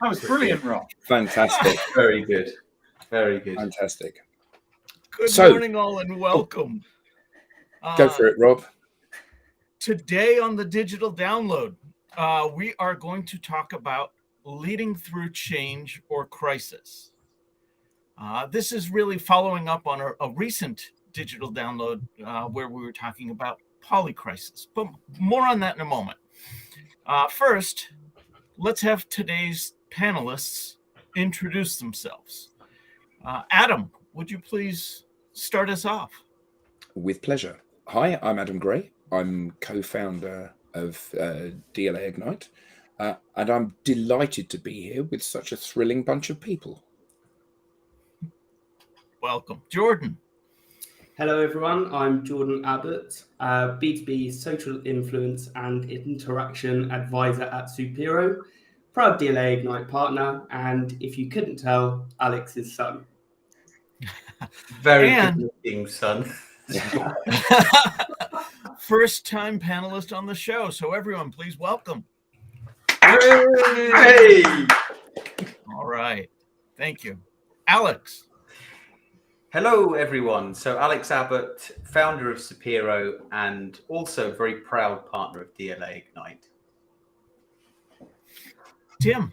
That was brilliant, Rob. Fantastic. Very good. Very good. Fantastic. Good morning, all, and welcome. Go for it, Rob. Today on the Digital Download, we are going to talk about leading through change or crisis. This is really following up on a recent Digital Download where we were talking about polycrisis, but more on that in a moment. First, let's have today's panelists introduce themselves. Adam, would you please start us off? With pleasure. Hi, I'm Adam Gray. I'm co-founder of DLA Ignite, and I'm delighted to be here with such a thrilling bunch of people. Welcome. Jordan. Hello, everyone. I'm Jordan Abbott, B2B social influence and interaction advisor at Supero, proud DLA Ignite partner, and if you couldn't tell, Alex's son. Very good looking son. First time panelist on the show. So everyone, please welcome. Hey! All right. Thank you. Alex. Hello, everyone. So Alex Abbott, founder of Supero and also very proud partner of DLA Ignite. Tim.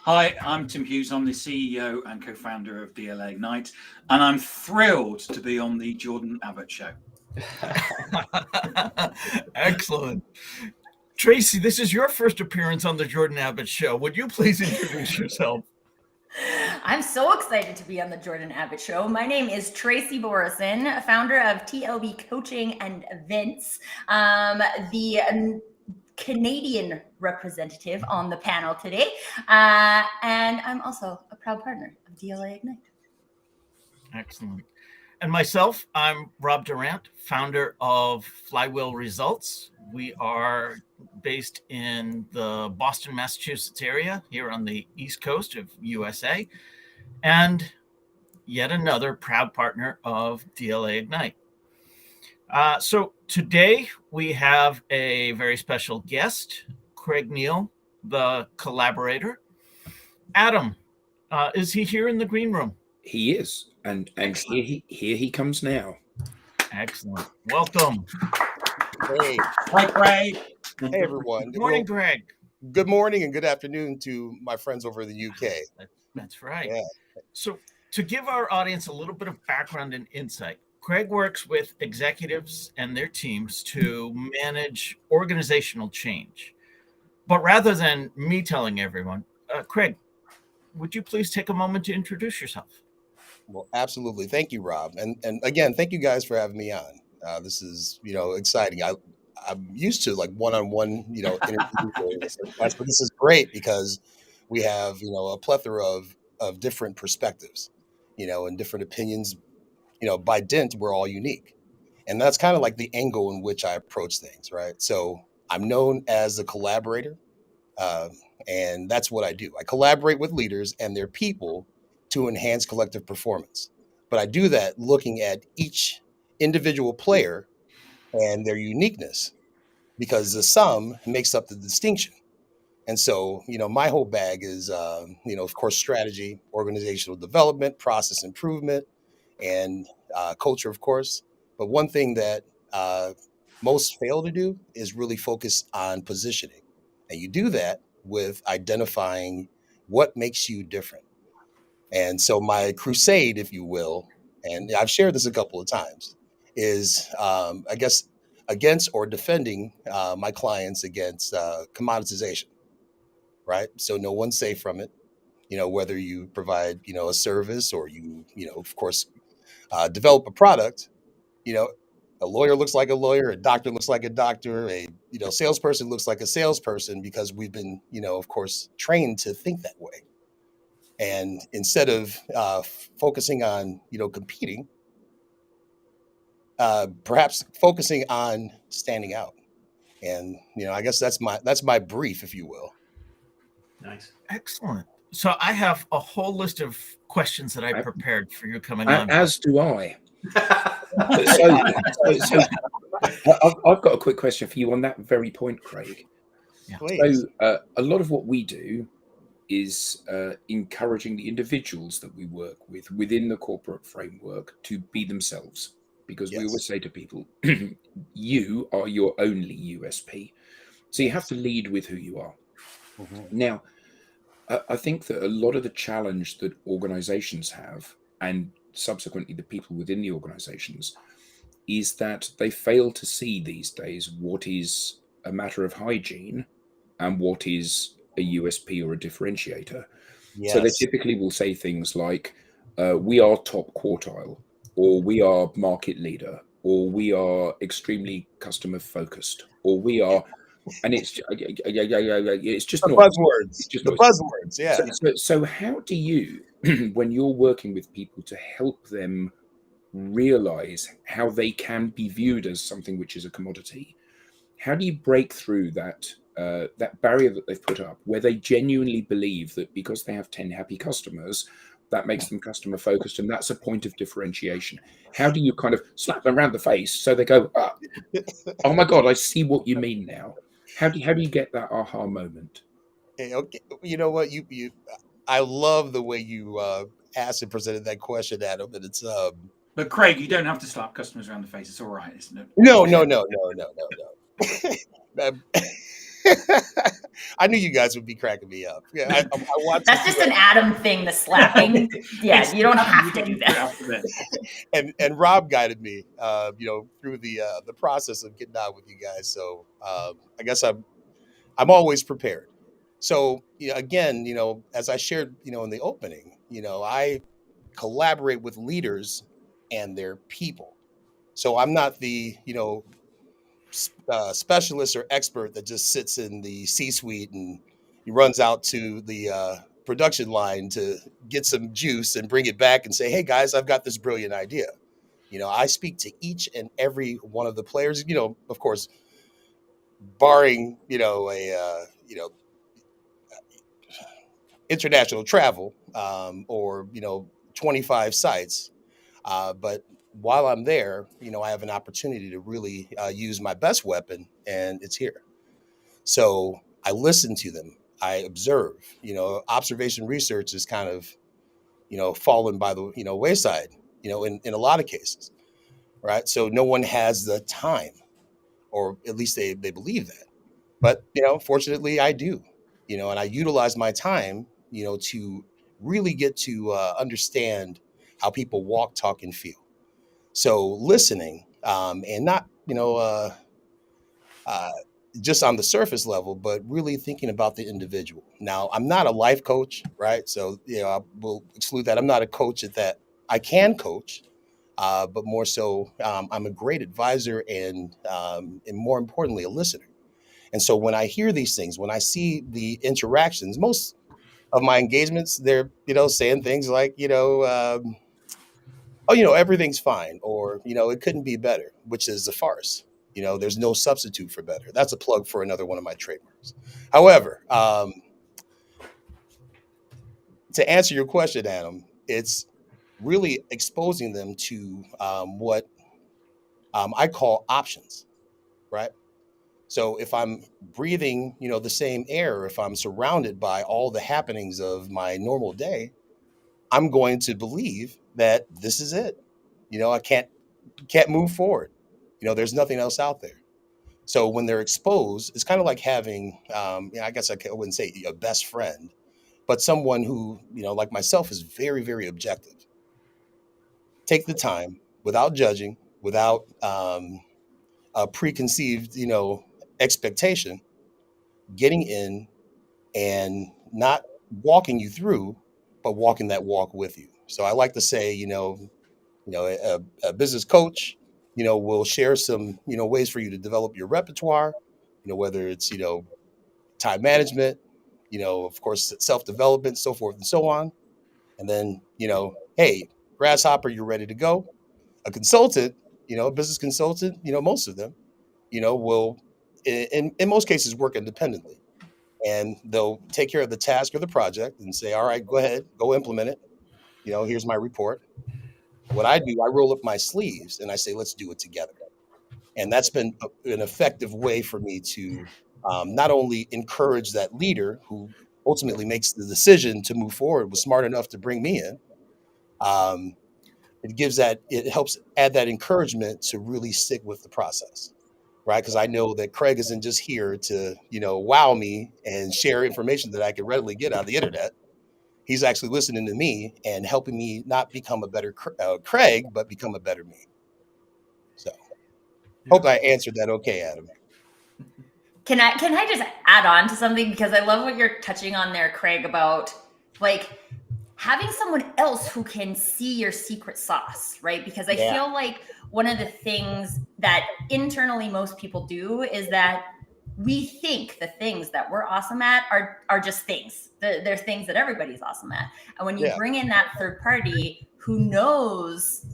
Hi, I'm Tim Hughes. I'm the CEO and co-founder of DLA Ignite, and I'm thrilled to be on the Jordan Abbott Show. Excellent. Tracy, this is your first appearance on the Jordan Abbott Show. Would you please introduce yourself? I'm so excited to be on the Jordan Abbott Show. My name is Tracy Borison, founder of TLB Coaching and Events, the Canadian representative on the panel today. And I'm also a proud partner of DLA Ignite. Excellent. And myself, I'm Rob Durant, founder of Flywheel Results. We are based in the Boston, Massachusetts area here on the East Coast of USA, and yet another proud partner of DLA Ignite. So today we have a very special guest, Craig Neal, the collaborator. Adam, is he here in the green room? He is, and here he comes now. Excellent. Welcome. Hey. Hi, Craig. Hey, everyone. Good morning, Greg. Good morning and good afternoon to my friends over in the UK. That's right. Yeah. So to give our audience a little bit of background and insight, Craig works with executives and their teams to manage organizational change. But rather than me telling everyone, Craig, would you please take a moment to introduce yourself? Well, absolutely. Thank you, Rob. And again, thank you guys for having me on. This is, exciting. I'm used to like one-on-one, interviews. But this is great because we have, a plethora of different perspectives, and different opinions. By dint, we're all unique. And that's kind of like the angle in which I approach things, right? So I'm known as a collaborator, and that's what I do. I collaborate with leaders and their people to enhance collective performance. But I do that looking at each individual player and their uniqueness, because the sum makes up the distinction. And so, my whole bag is, of course, strategy, organizational development, process improvement, and culture, of course. But one thing that most fail to do is really focus on positioning. And you do that with identifying what makes you different. And so my crusade, if you will, and I've shared this a couple of times, is, I guess, against or defending my clients against commoditization, right? So no one's safe from it, whether you provide, a service or you, of course, develop a product, a lawyer looks like a lawyer, a doctor looks like a doctor, a, salesperson looks like a salesperson, because we've been, of course, trained to think that way. And instead of focusing on, competing, perhaps focusing on standing out. And, I guess that's my brief, if you will. Nice. Excellent. So I have a whole list of questions that I prepared for you coming on. As do I. so I've got a quick question for you on that very point, Craig. Yeah. So a lot of what we do is encouraging the individuals that we work with within the corporate framework to be themselves. Because we always Yes. say to people, you are your only USP. So you have Yes. to lead with who you are. Mhm. Now, I think that a lot of the challenge that organizations have, and subsequently the people within the organizations, is that they fail to see these days what is a matter of hygiene and what is a USP or a differentiator. So they Yes. typically will say things like, we are top quartile, or we are market leader, or we are extremely customer focused, or we are, and it's just The noise. It's buzzwords. just The noise. buzzwords. So, Yeah. so how do you, when you're working with people to help them realize how they can be viewed as something which is a commodity, how do you break through that barrier that they've put up, where they genuinely believe that because they have 10 happy customers, that makes them customer focused, and that's a point of differentiation? How do you kind of slap them around the face so they go, oh my god, I see what you mean now? How do you get that aha moment? Hey, okay. You know what? I love the way you asked and presented that question, Adam. And it's But Craig, you don't have to slap customers around the face. It's all right, isn't it? no, no, no, no, no, no, no. I knew you guys would be cracking me up. Yeah, I watched That's just an Adam thing, the slapping. Yeah, It's you don't Adam, have you to do didn't put it that. after this. and Rob guided me, through the process of getting out with you guys. So I guess I'm always prepared. So again, as I shared, in the opening, I collaborate with leaders and their people. So I'm not the specialist or expert that just sits in the C-suite and he runs out to the production line to get some juice and bring it back and say, "Hey guys, I've got this brilliant idea." I speak to each and every one of the players. Of course, barring a international travel, or 25 sites. But while I'm there, I have an opportunity to really use my best weapon, and it's here. So I listen to them. I observe. Observation research is kind of fallen by the wayside. In a lot of cases, right? So no one has the time, or at least they believe that. But fortunately, I do. And I utilize my time, to really get to understand how people walk, talk, and feel. So listening, and not uh, just on the surface level, but really thinking about the individual. Now, I'm not a life coach, right? So I will exclude that. I'm not a coach at that. I can coach, but more so, I'm a great advisor and more importantly, a listener. And so when I hear these things, when I see the interactions, most of my engagements, they're saying things like oh, everything's fine, or it couldn't be better, which is a farce. There's no substitute for better. That's a plug for another one of my trademarks. However, to answer your question, Adam, it's really exposing them to what I call options, right? So if I'm breathing, the same air, if I'm surrounded by all the happenings of my normal day, I'm going to believe that this is it. I can't move forward. There's nothing else out there. So when they're exposed, it's kind of like having, I guess wouldn't say a best friend, but someone who, like myself, is very, very objective. Take the time without judging, without a preconceived, expectation, getting in and not walking you through, but walking that walk with you. So I like to say, a business coach, will share some, ways for you to develop your repertoire, whether it's, time management, of course, self-development, so forth and so on. And then, hey, grasshopper, you're ready to go. A consultant, a business consultant, most of them, will in most cases work independently, and they'll take care of the task or the project and say, all right, go ahead, go implement it. Here's my report. What I do, I roll up my sleeves and I say, let's do it together. And that's been an effective way for me to not only encourage that leader who ultimately makes the decision to move forward was smart enough to bring me in. Um, it helps add that encouragement to really stick with the process, right? Because I know that Craig isn't just here to, wow me and share information that I can readily get on the internet. He's actually listening to me and helping me not become a better Craig, but become a better me. So hope I answered that okay, Adam. Can I just add on to something, because I love what you're touching on there, Craig, about like having someone else who can see your secret sauce, right? Because I feel like one of the things that internally most people do is that we think the things that we're awesome at are just things. They're things that everybody's awesome at. And when you bring in that third party who knows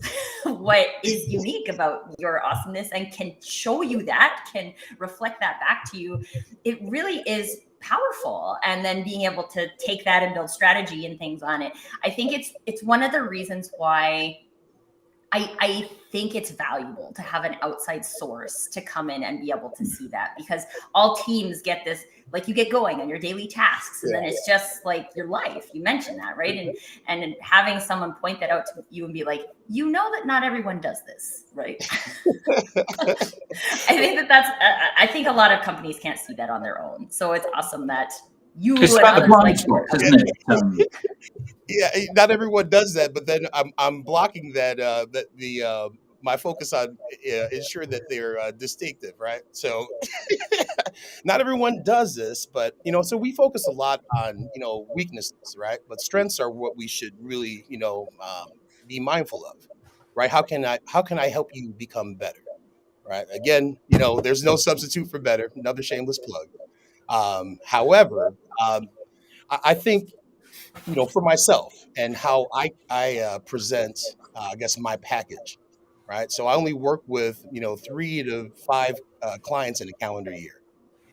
what is unique about your awesomeness and can show you that, can reflect that back to you, it really is powerful. And then being able to take that and build strategy and things on it. I think it's one of the reasons why I think it's valuable to have an outside source to come in and be able to see that, because all teams get this, like you get going on your daily tasks and then it's just like your life. You mentioned that, right? And having someone point that out to you and be like, that not everyone does this, right? I think a lot of companies can't see that on their own. So it's awesome that you it's and about the others blind like spot, isn't it? Yeah, not everyone does that, but then I'm blocking that my focus on ensuring that they're distinctive, right? So not everyone does this, but so we focus a lot on weaknesses, right? But strengths are what we should really be mindful of, right? How can I help you become better, right? Again, there's no substitute for better. Another shameless plug. However, I think for myself and how I present, I guess my package, right? So I only work with 3 to 5 clients in a calendar year,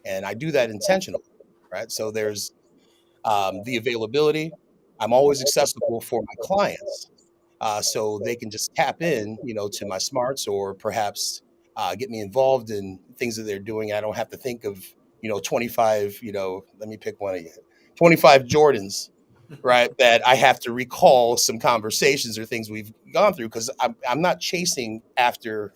and I do that intentionally, right? So there's the availability. I'm always accessible for my clients, so they can just tap in, to my smarts or perhaps get me involved in things that they're doing. I don't have to think of 25. Let me pick one again. 25 Jordans, right? That I have to recall some conversations or things we've gone through because I'm not chasing after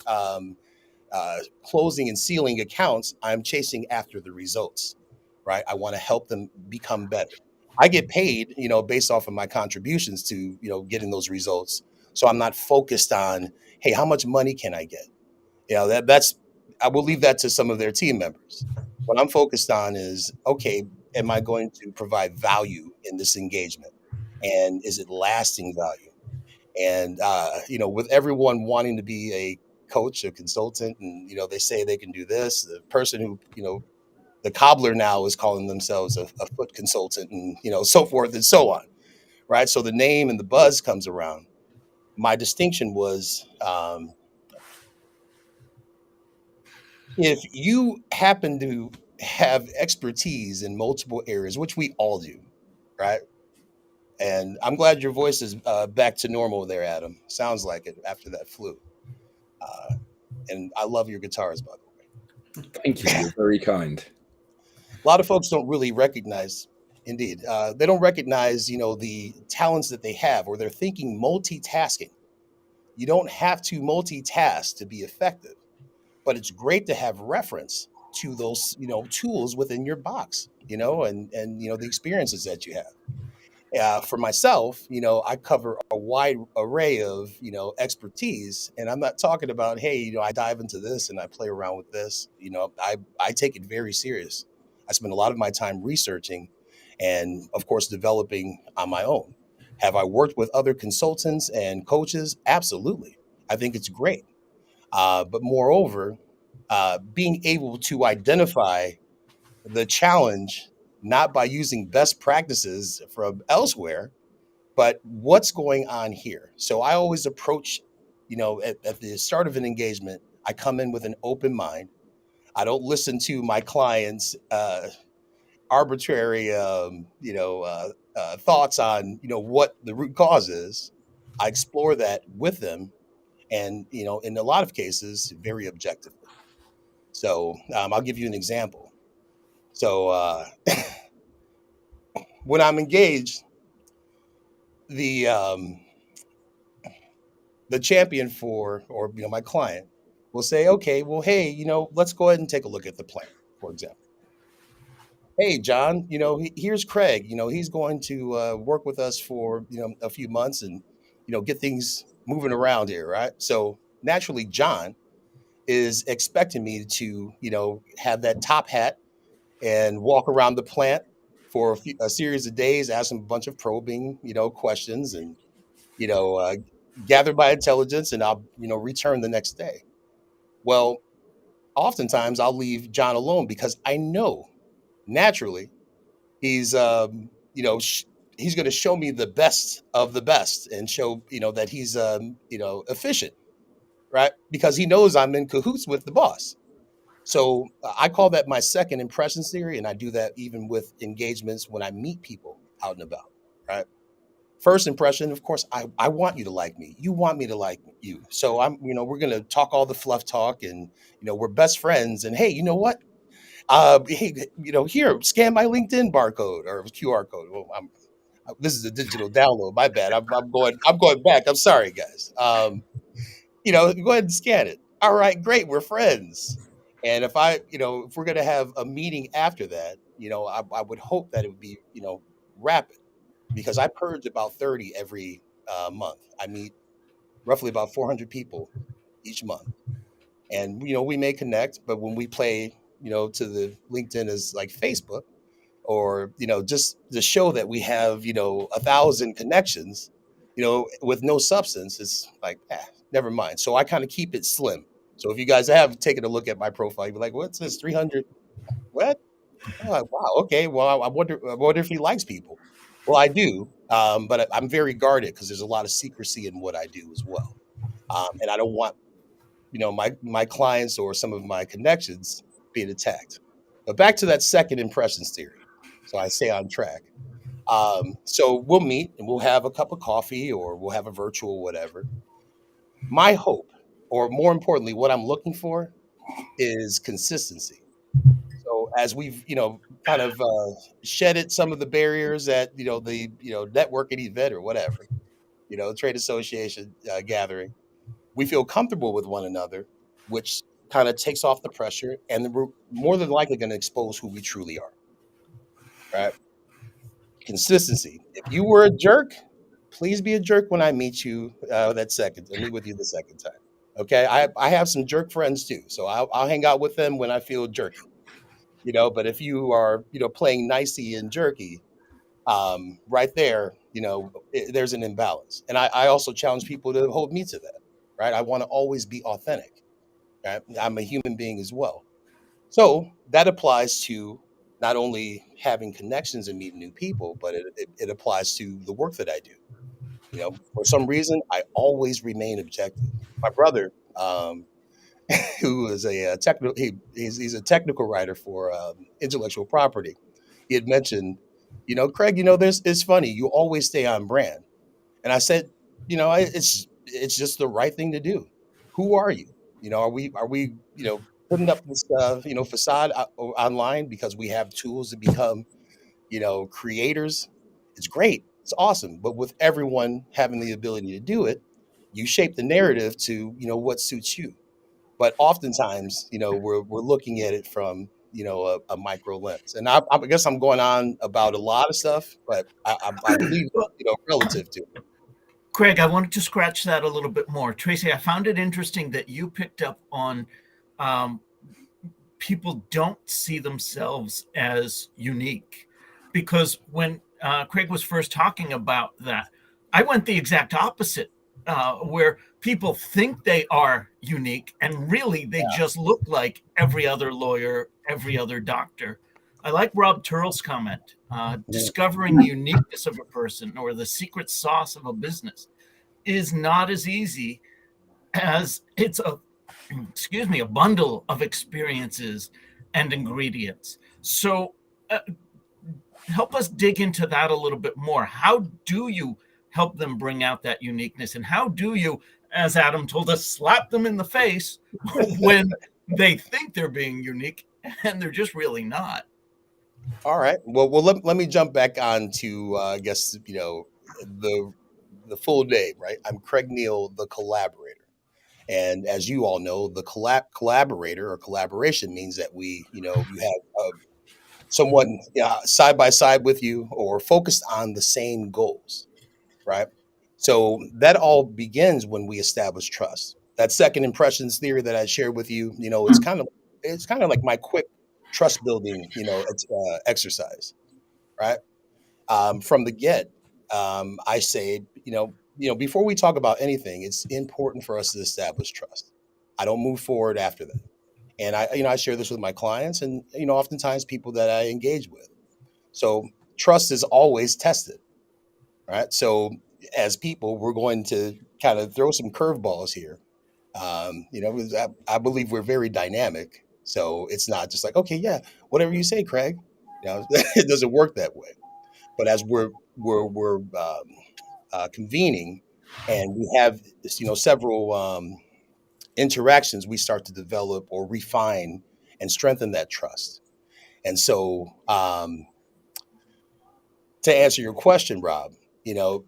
closing and sealing accounts. I'm chasing after the results, right? I want to help them become better. I get paid, based off of my contributions to, getting those results. So I'm not focused on, hey, how much money can I get? That's I will leave that to some of their team members. What I'm focused on is, okay, am I going to provide value in this engagement? And is it lasting value? And with everyone wanting to be a coach, a consultant, and they say they can do this, the person who, the cobbler now is calling themselves a foot consultant, and so forth and so on, right? So the name and the buzz comes around. My distinction was, if you happen to have expertise in multiple areas, which we all do, right? And I'm glad your voice is back to normal there, Adam. Sounds like it after that flu. And I love your guitars, by the way. Thank you. You're very kind. A lot of folks don't really recognize, indeed, they don't recognize, the talents that they have, or they're thinking multitasking. You don't have to multitask to be effective, but it's great to have reference to those, tools within your box, and the experiences that you have. For myself, I cover a wide array of, expertise, and I'm not talking about, hey, I dive into this and I play around with this. I take it very serious. I spend a lot of my time researching and, of course, developing on my own. Have I worked with other consultants and coaches? Absolutely. I think it's great. But moreover, being able to identify the challenge, not by using best practices from elsewhere, but what's going on here. So I always approach, at the start of an engagement, I come in with an open mind. I don't listen to my clients' arbitrary, thoughts on, what the root cause is. I explore that with them, and in a lot of cases, very objectively. So I'll give you an example. So when I'm engaged, the champion for, or my client will say, okay, well, hey, let's go ahead and take a look at the plan. For example, hey, John, here's Craig. He's going to work with us for a few months and get things moving around here, right? So naturally, John is expecting me to have that top hat and walk around the plant for a series of days, ask him a bunch of probing questions, and you know uh, gather my intelligence, and I'll return the next day. Well, oftentimes I'll leave John alone because I know naturally he's he's going to show me the best of the best and show that he's efficient, right? Because he knows I'm in cahoots with the boss. So I call that my second impressions theory, and I do that even with engagements when I meet people out and about, right? First impression, of course, I want you to like me. You want me to like you. So we're going to talk all the fluff talk, and we're best friends. And hey, you know what? Hey, here, scan my LinkedIn barcode or QR code. Well, this is a digital download. My bad. I'm going back. I'm sorry, guys. Go ahead and scan it. All right, great. We're friends. And if we're going to have a meeting after that, I would hope that it would be, rapid, because I purge about 30 every month. I meet roughly about 400 people each month. And, we may connect, but when we play, to the LinkedIn as like Facebook, or, just to show that we have, 1,000 connections, with no substance, it's like, never mind. So I kind of keep it slim. So if you guys have taken a look at my profile, you'd be like, what's this? 300? What? Oh, wow. Okay. Well, I wonder if he likes people. Well, I do. But I'm very guarded because there's a lot of secrecy in what I do as well. And I don't want, my clients or some of my connections being attacked. But back to that second impressions theory. So I stay on track. So we'll meet and we'll have a cup of coffee, or we'll have a virtual whatever. My hope, or more importantly, what I'm looking for, is consistency. So as we've, kind of shedded some of the barriers at, the, networking event or whatever, trade association gathering, we feel comfortable with one another, which kind of takes off the pressure, and then we're more than likely going to expose who we truly are, right? Consistency. If you were a jerk, please be a jerk when I meet you meet with you the second time. Okay. I have some jerk friends too. So I'll hang out with them when I feel jerky, but if you are, playing nicey and jerky, right there, there's an imbalance. And I also challenge people to hold me to that, right? I want to always be authentic. Right? I'm a human being as well. So that applies to not only having connections and meeting new people, but it applies to the work that I do. For some reason, I always remain objective. My brother, who is a technical, he's a technical writer for intellectual property. He had mentioned, Craig, it's funny. You always stay on brand. And I said, it's just the right thing to do. Who are you? Are we putting up this facade online because we have tools to become creators? It's great. It's awesome. But with everyone having the ability to do it, you shape the narrative to, what suits you. But oftentimes, we're looking at it from, a micro lens. And I guess I'm going on about a lot of stuff, but I believe, relative to it. Craig, I wanted to scratch that a little bit more. Tracy, I found it interesting that you picked up on people don't see themselves as unique, because when Craig was first talking about that, I went the exact opposite, where people think they are unique and really they just look like every other lawyer, every other doctor. I like Rob Turrell's comment, discovering the uniqueness of a person or the secret sauce of a business is not as easy as it's a bundle of experiences and ingredients. So help us dig into that a little bit more. How do you help them bring out that uniqueness? And how do you, as Adam told us, slap them in the face when they think they're being unique and they're just really not? All right. Well, let me jump back on to I guess the the full name, right? I'm Craig Neal, the collaborator, and as you all know, the collaborator or collaboration means that you have someone side by side with you or focused on the same goals, right? So that all begins when we establish trust. That second impressions theory that I shared with you, it's kind of like my quick trust building, exercise, right? From the get, I say, before we talk about anything, it's important for us to establish trust. I don't move forward after that, and I share this with my clients, and oftentimes people that I engage with. So trust is always tested, right? So as people, we're going to kind of throw some curveballs here. 'Cause I believe we're very dynamic, so it's not just like, okay, yeah, whatever you say, Craig. It doesn't work that way. But as we're convening, and we have several interactions, we start to develop or refine and strengthen that trust. And so, to answer your question, Rob, you know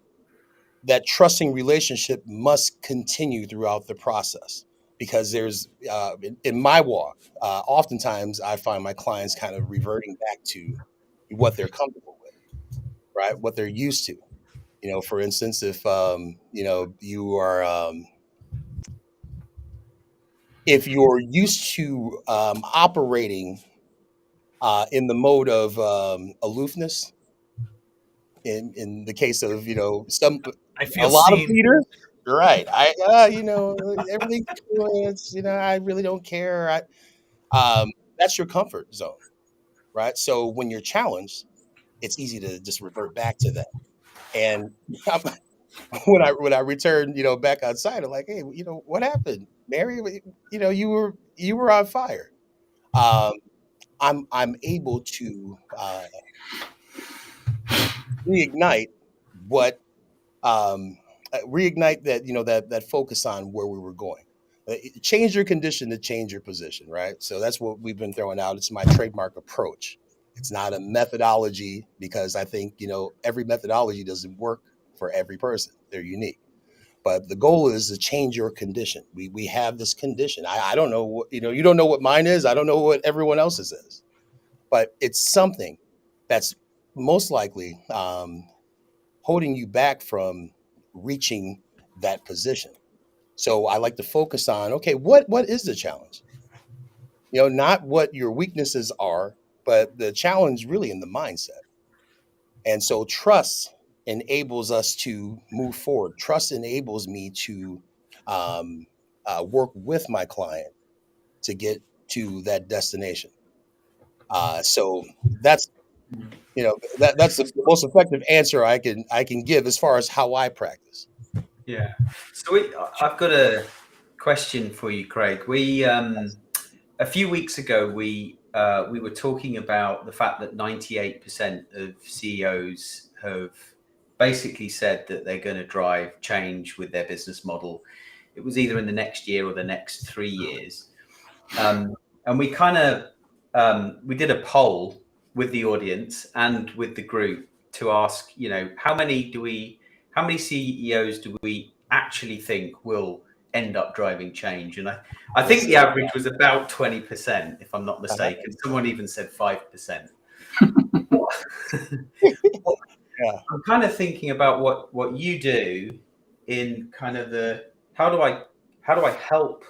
that trusting relationship must continue throughout the process, because there's in my walk, oftentimes I find my clients kind of reverting back to what they're comfortable with, right? What they're used to. For instance, if you're used to operating in the mode of aloofness, in the case of I a feel lot of seen. leaders, right? Everything's cool. It's I really don't care. That's your comfort zone, right? So when you're challenged, it's easy to just revert back to that. And when I returned, back outside, I'm like, hey, what happened, Mary? You were on fire. Um, I'm able to reignite what reignite that focus on where we were going. Change your condition to change your position, right? So that's what we've been throwing out. It's my trademark approach. It's not a methodology, because I think every methodology doesn't work for every person. They're unique. But the goal is to change your condition. We have this condition. I don't know what you don't know what mine is. I don't know what everyone else's is, but it's something that's most likely holding you back from reaching that position. So I like to focus on, okay, what is the challenge? Not what your weaknesses are, but the challenge really in the mindset. And so trust enables us to move forward. Trust enables me to um, work with my client to get to that destination. So that's that's the most effective answer I can give as far as how I practice. Yeah. So I've got a question for you, Craig. We a few weeks ago we were talking about the fact that 98% of CEOs have basically said that they're going to drive change with their business model. It was either in the next year or the next 3 years. And we kind of we did a poll with the audience and with the group to ask, how many CEOs do we actually think will end up driving change? And I think the average was about 20%, if I'm not mistaken. Someone even said 5%. Yeah. I'm kind of thinking about what you do in kind of how do I help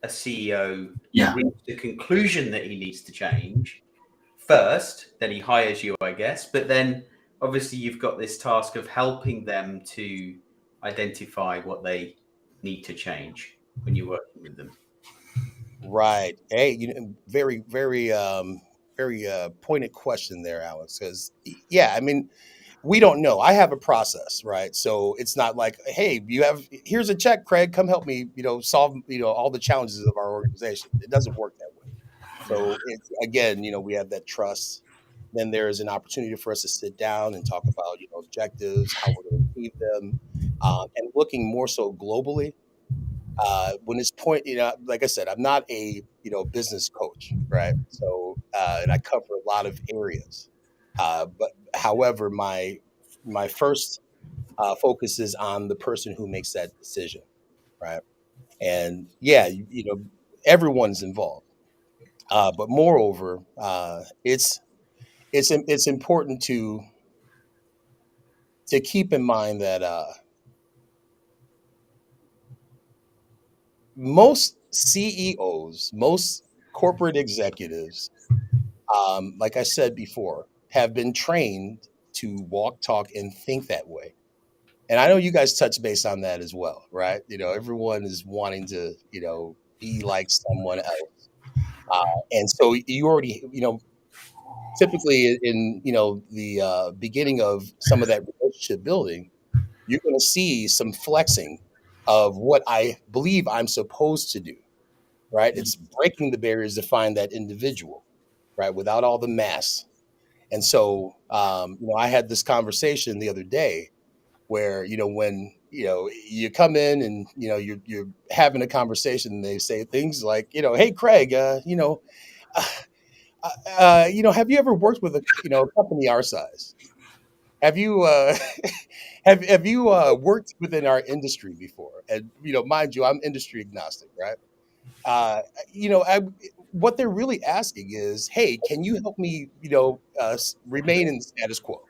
a CEO Yeah. reach the conclusion that he needs to change first, then he hires you, I guess. But then obviously you've got this task of helping them to identify what they need to change when you're working with them. Right. Hey, very, very, very pointed question there, Alex. Because yeah, I mean, we don't know. I have a process, right? So it's not like, hey, here's a check, Craig, come help me, solve, all the challenges of our organization. It doesn't work that way. So it's, again, we have that trust. Then there is an opportunity for us to sit down and talk about, objectives, how we're going to achieve them, and looking more so globally. When it's point, like I said, I'm not a business coach, right? So and I cover a lot of areas. But however, my first focus is on the person who makes that decision, right? And yeah, everyone's involved. But moreover, it's important to keep in mind that most CEOs, most corporate executives, like I said before, have been trained to walk, talk, and think that way. And I know you guys touch base on that as well, right? Everyone is wanting to, be like someone else. And so you already, typically in, the beginning of some of that relationship building, you're going to see some flexing of what I believe I'm supposed to do, right? It's breaking the barriers to find that individual, right? Without all the mass. And so, I had this conversation the other day where, when, you come in and, you're having a conversation and they say things like, hey, Craig, have you ever worked with a company our size? Have you, have you worked within our industry before? And, mind you, I'm industry agnostic, right? Uh, what they're really asking is, hey, can you help me, remain in the status quo?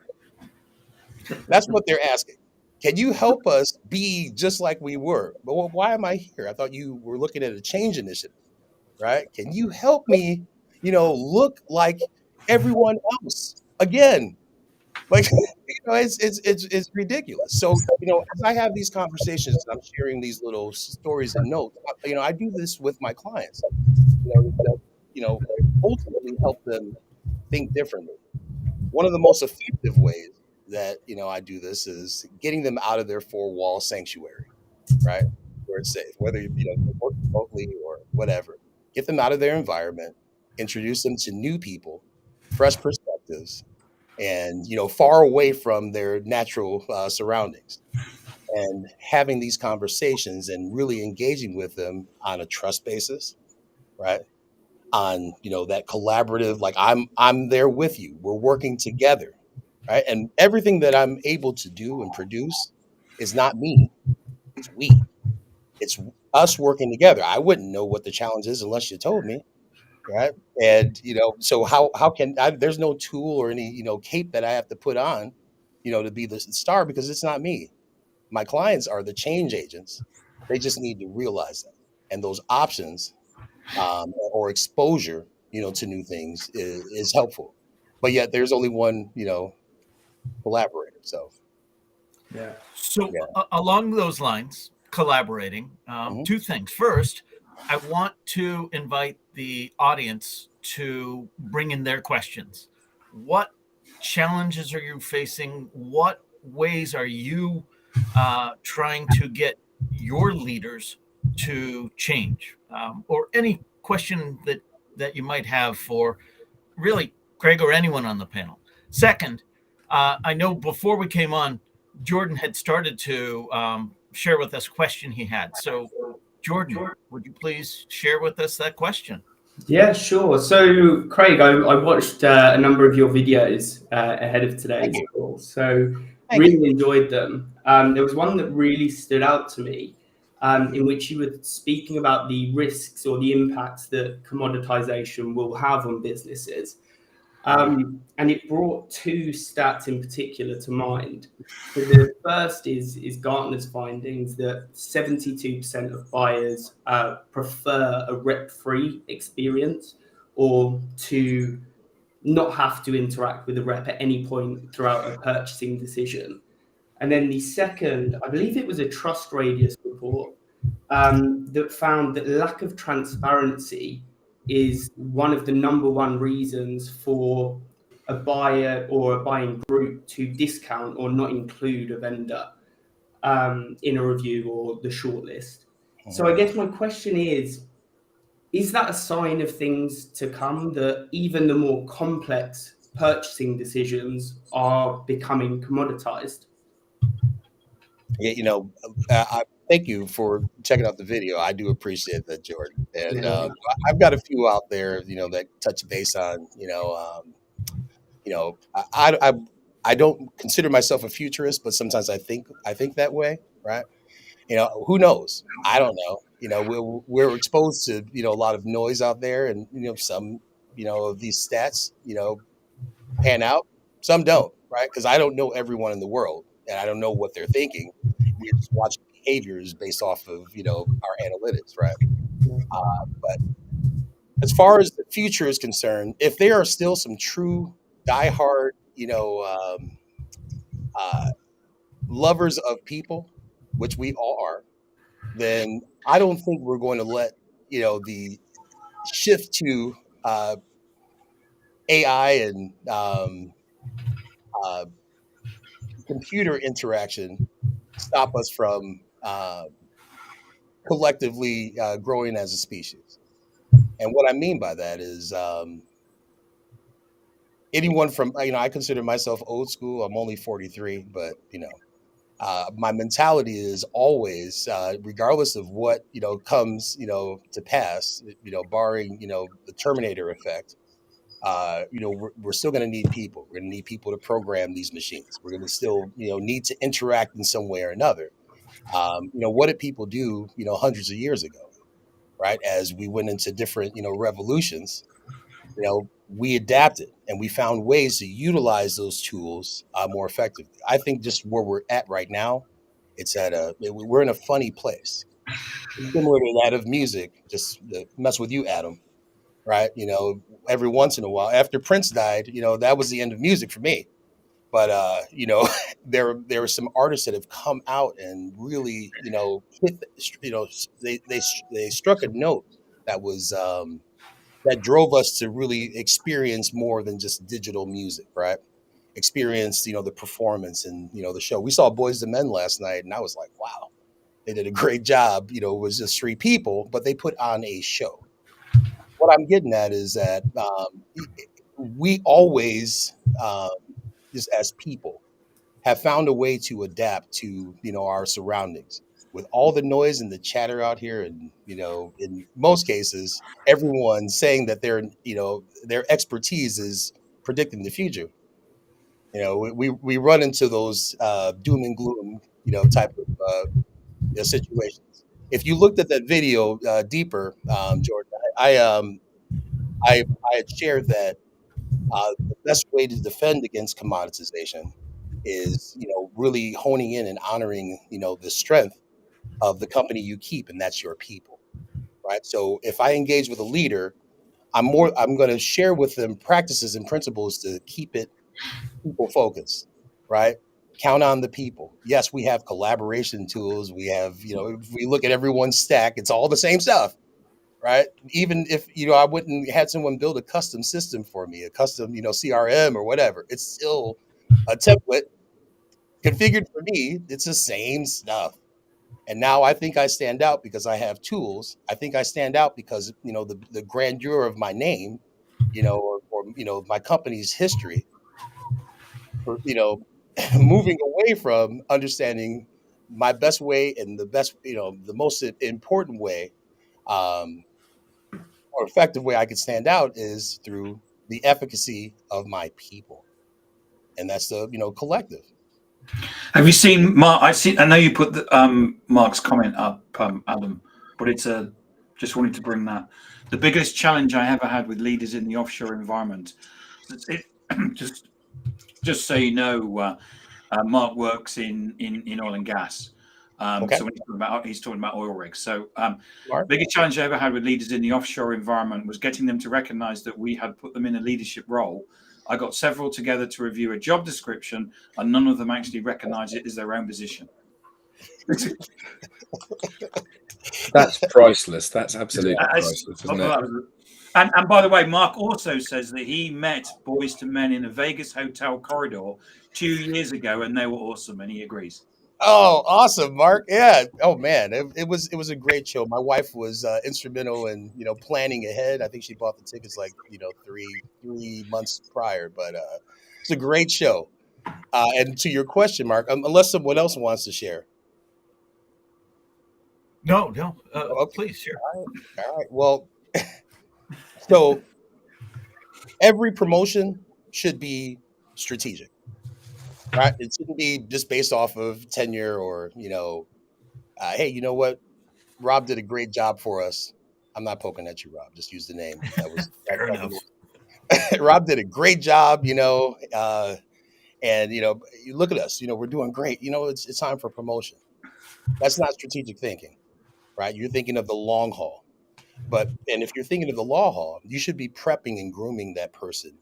That's what they're asking. Can you help us be just like we were? But why am I here? I thought you were looking at a change initiative, right? Can you help me, look like everyone else again? Like, it's ridiculous. So, as I have these conversations and I'm sharing these little stories and notes, I do this with my clients, that, ultimately help them think differently. One of the most effective ways that, I do this is getting them out of their four-wall sanctuary, right? Where it's safe, whether, they work remotely or whatever. Get them out of their environment, introduce them to new people, fresh perspectives, and, far away from their natural surroundings. And having these conversations and really engaging with them on a trust basis, right? On, that collaborative, like I'm there with you. We're working together, right? And everything that I'm able to do and produce is not me, it's we. It's us working together. I wouldn't know what the challenge is unless you told me, right? And, so how can there's no tool or any, cape that I have to put on, to be the star, because it's not me. My clients are the change agents. They just need to realize that. And those options, or exposure, to new things is helpful. But yet there's only one, collaborator. So Yeah. So yeah. along those lines, collaborating, Mhm. two things. First, I want to invite the audience to bring in their questions. What challenges are you facing? What ways are you trying to get your leaders to change? Or any question that you might have for really Craig or anyone on the panel. Second, I know before we came on, Jordan had started to share with us a question he had. So, Jordan, would you please share with us that question? Yeah, sure. So, Craig, I watched a number of your videos ahead of Thank today's you. call. So, Thank you. really enjoyed them. There was one that really stood out to me, in which you were speaking about the risks or the impacts that commoditization will have on businesses. And it brought two stats in particular to mind. So the first is Gartner's findings that 72% of buyers prefer a rep-free experience, or to not have to interact with a rep at any point throughout a purchasing decision. And then the second, I believe it was a Trust Radius report, that found that lack of transparency is one of the number one reasons for a buyer or a buying group to discount or not include a vendor in a review or the shortlist. So I guess my question is that a sign of things to come, that even the more complex purchasing decisions are becoming commoditized? Yeah, I thank you for checking out the video. I do appreciate that, Jordan. And Yeah. I've got a few out there, that touch base on, I don't consider myself a futurist, but sometimes I think that way, right? Who knows? I don't know. We're exposed to a lot of noise out there, and some of these stats pan out, some don't, right? Because I don't know everyone in the world, and I don't know what they're thinking. We're just watching behaviors based off of our analytics, right? But as far as the future is concerned, if there are still some true diehard, uh, lovers of people, which we all are, then I don't think we're going to let the shift to AI and uh, computer interaction stop us from collectively growing as a species. And what I mean by that is anyone from I consider myself old school. I'm only 43, but my mentality is always, regardless of what comes to pass, barring the Terminator effect. We're still going to need people. We're going to need people to program these machines. We're going to still need to interact in some way or another. What did people do hundreds of years ago, right? As we went into different revolutions, we adapted and we found ways to utilize those tools more effectively. I think just where we're at right now, we're in a funny place, similar to that of music. Just to mess with you, Adam, right? Every once in a while, after Prince died, that was the end of music for me. But there are some artists that have come out and really hit, they struck a note that was that drove us to really experience more than just digital music, right? Experience, the performance and, the show. We saw Boys to Men last night, and I was like, wow, they did a great job. It was just three people, but they put on a show. What I'm getting at is that we always, just as people, have found a way to adapt to, our surroundings. With all the noise and the chatter out here, and in most cases, everyone saying that their expertise is predicting the future. We run into those doom and gloom, type of situations. If you looked at that video deeper, Jordan, I had shared that the best way to defend against commoditization is really honing in and honoring the strength of the company you keep, and that's your people, right? So if I engage with a leader, I'm going to share with them practices and principles to keep it people focused, right? Count on the people. Yes, we have collaboration tools. We have, if we look at everyone's stack, it's all the same stuff, right? Even if I wouldn't had someone build a custom system for me, a custom CRM or whatever, it's still a template configured for me. It's the same stuff. And now I think I stand out because I have tools. I think I stand out because the grandeur of my name, or my company's history, or, moving away from understanding my best way and the best, the most important way, um, or effective way I could stand out is through the efficacy of my people, and that's the collective. Have you seen Mark? I know you put Mark's comment up, Adam, but it's a. Just wanted to bring that. The biggest challenge I ever had with leaders in the offshore environment. Just so you know, Mark works in oil and gas. Okay. So when he's talking about oil rigs. So Mark? biggest challenge I ever had with leaders in the offshore environment was getting them to recognize that we had put them in a leadership role. I got several together to review a job description, and none of them actually recognize it as their own position. That's priceless. That's absolutely priceless, isn't it? And by the way, Mark also says that he met Boys to Men in a Vegas hotel corridor 2 years ago, and they were awesome, and he agrees. Oh, awesome, Mark. Yeah. Oh man, it was a great show. My wife was instrumental in planning ahead. I think she bought the tickets like 3 months prior, but it's a great show. And to your question, Mark, unless someone else wants to share. No. Okay. Please share. All right. Well, so every promotion should be strategic, right? It shouldn't be just based off of tenure or, hey, you know what? Rob did a great job for us. I'm not poking at you, Rob. Just use the name. Fair enough. Rob did a great job, and you look at us. We're doing great. It's time for promotion. That's not strategic thinking, right? You're thinking of the long haul. And if you're thinking of the long haul, you should be prepping and grooming that person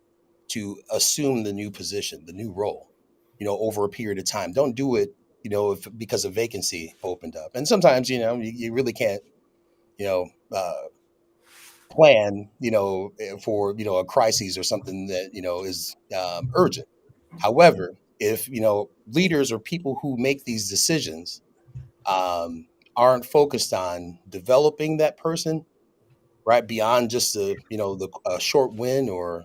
to assume the new position, the new role, over a period of time. Don't do it, because a vacancy opened up. And sometimes, you really can't, plan, for, a crisis or something that, is urgent. However, if, leaders or people who make these decisions aren't focused on developing that person, right, beyond just the short win or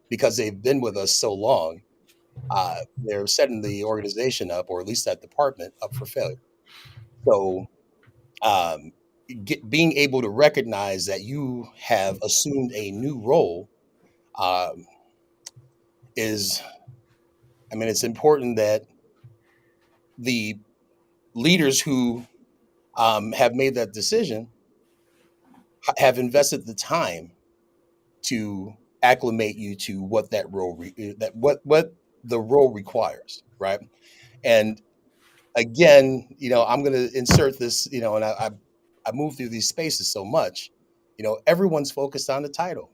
because they've been with us so long, they're setting the organization up, or at least that department, up for failure. So um, being able to recognize that you have assumed a new role um, is, it's important that the leaders who have made that decision have invested the time to acclimate you to what that role what the role requires, right? And again, I'm going to insert this, and I move through these spaces so much, everyone's focused on the title.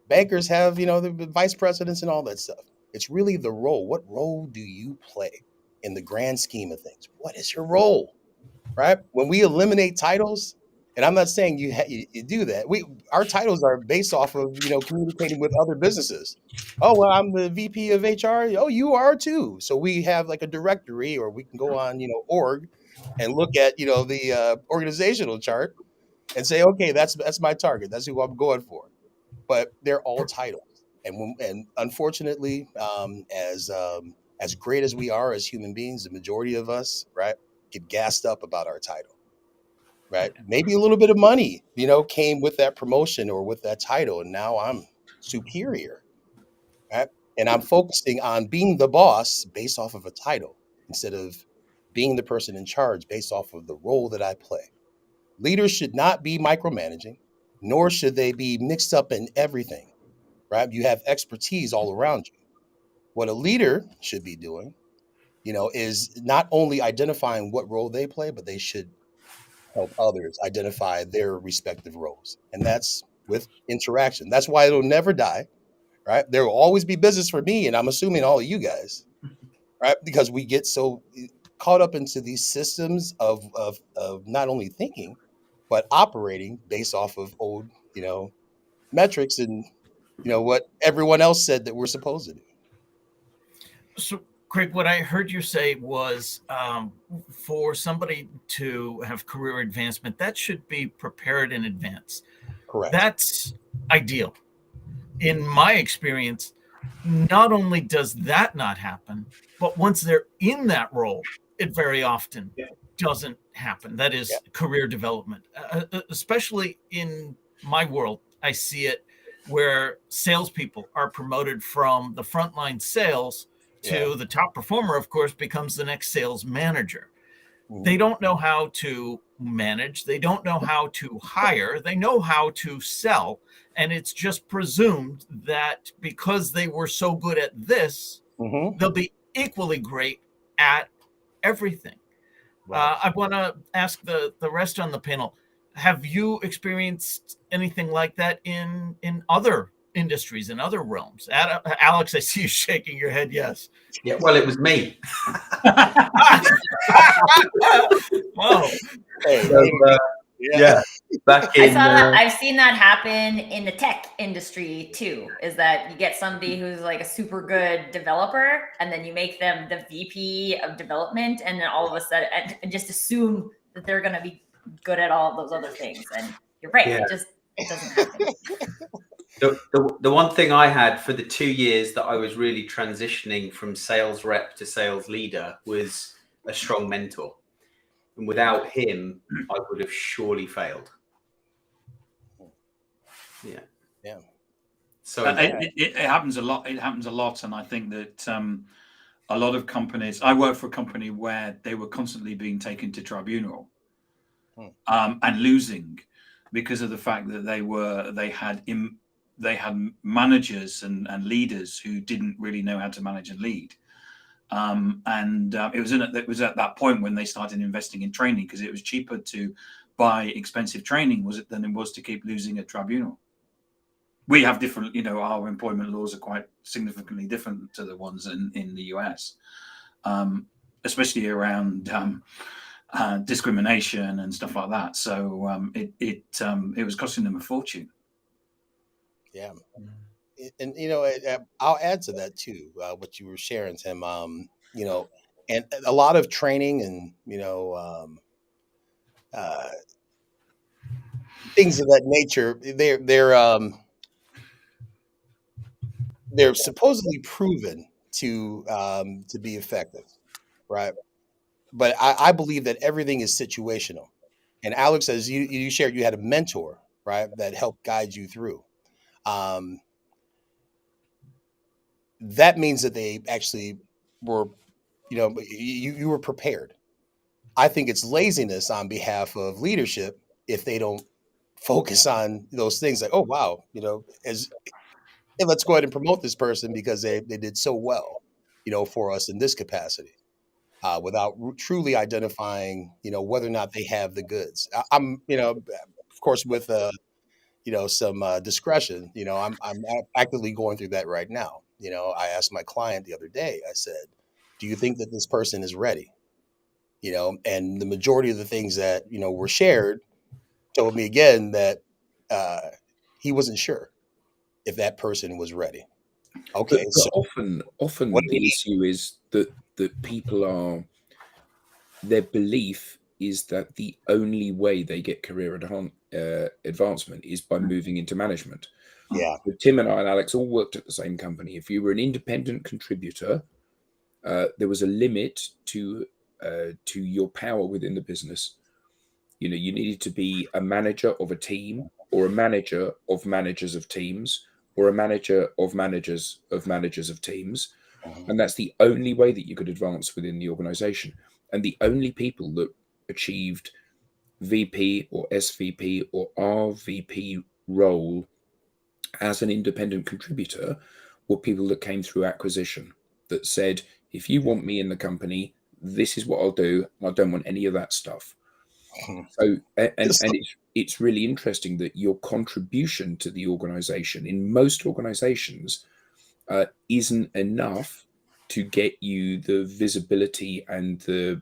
Bankers have, the vice presidents and all that stuff. It's really the role. What role do you play in the grand scheme of things? What is your role, right? When we eliminate titles, and I'm not saying you do that. Our titles are based off of, communicating with other businesses. Oh, well, I'm the VP of HR. Oh, you are too. So we have like a directory, or we can go on, org, and look at, the organizational chart and say, okay, that's my target. That's who I'm going for. But they're all titles. And unfortunately, as great as we are as human beings, the majority of us, right, get gassed up about our title, right? Maybe a little bit of money, came with that promotion or with that title, and now I'm superior, right? And I'm focusing on being the boss based off of a title instead of being the person in charge based off of the role that I play. Leaders should not be micromanaging, nor should they be mixed up in everything, right? You have expertise all around you. What a leader should be doing, is not only identifying what role they play, but they should help others identify their respective roles. And that's with interaction. That's why it'll never die, right? There will always be business for me, and I'm assuming all of you guys, right? Because we get so caught up into these systems of not only thinking, but operating based off of old, metrics and, what everyone else said that we're supposed to do. So, Craig, what I heard you say was for somebody to have career advancement, that should be prepared in advance. Correct. That's ideal. In my experience, not only does that not happen, but once they're in that role, it very often doesn't happen. That is career development, especially in my world. I see it where salespeople are promoted from the frontline sales to the top performer, of course, becomes the next sales manager. Mm-hmm. They don't know how to manage. They don't know how to hire. They know how to sell. And it's just presumed that because they were so good at this, they'll be equally great at everything. Right. I want to ask the rest on the panel, have you experienced anything like that in other industries, in other realms? Alex, I see you shaking your head. Yes. Yeah, well, it was me. Wow. Hey, yeah. Back in, I've seen that happen in the tech industry too, is that you get somebody who's like a super good developer and then you make them the VP of development, and then all of a sudden and just assume that they're going to be good at all of those other things. And you're right. Yeah. It doesn't happen. The one thing I had for the 2 years that I was really transitioning from sales rep to sales leader was a strong mentor. And without him, I would have surely failed. Yeah. So it happens a lot. It happens a lot, and I think that a lot of companies. I work for a company where they were constantly being taken to tribunal and losing because of the fact that they had managers and leaders who didn't really know how to manage and lead. It was at that point when they started investing in training, because it was cheaper to buy expensive training than it was to keep losing at tribunal. We have different, our employment laws are quite significantly different to the ones in the US, especially around discrimination and stuff like that. So it was costing them a fortune. Yeah. And I'll add to that too, what you were sharing, Tim. And a lot of training and things of that nature. They're supposedly proven to be effective, right? But I believe that everything is situational. And Alex, as you shared, you had a mentor, right, that helped guide you through. Um, that means that they actually were, you were prepared. I think it's laziness on behalf of leadership if they don't focus on those things like, oh wow, as hey, let's go ahead and promote this person because they did so well, for us in this capacity, without truly identifying, whether or not they have the goods. I'm, of course, with some discretion. I'm actively going through that right now. I asked my client the other day. I said, "Do you think that this person is ready?" And the majority of the things that were shared told me again that uh, he wasn't sure if that person was ready. Okay, But so what often do we the need? issue is that people are, their belief is that the only way they get career advancement is by moving into management. Yeah. So Tim and I and Alex all worked at the same company. If you were an independent contributor, there was a limit to your power within the business. You needed to be a manager of a team, or a manager of managers of teams, or a manager of managers of teams. Mhm. And that's the only way that you could advance within the organization. And the only people that achieved VP or SVP or RVP role as an independent contributor were people that came through acquisition, that said, if you want me in the company, this is what I'll do. I don't want any of that stuff. So, and it's really interesting that your contribution to the organization in most organizations isn't enough to get you the visibility and the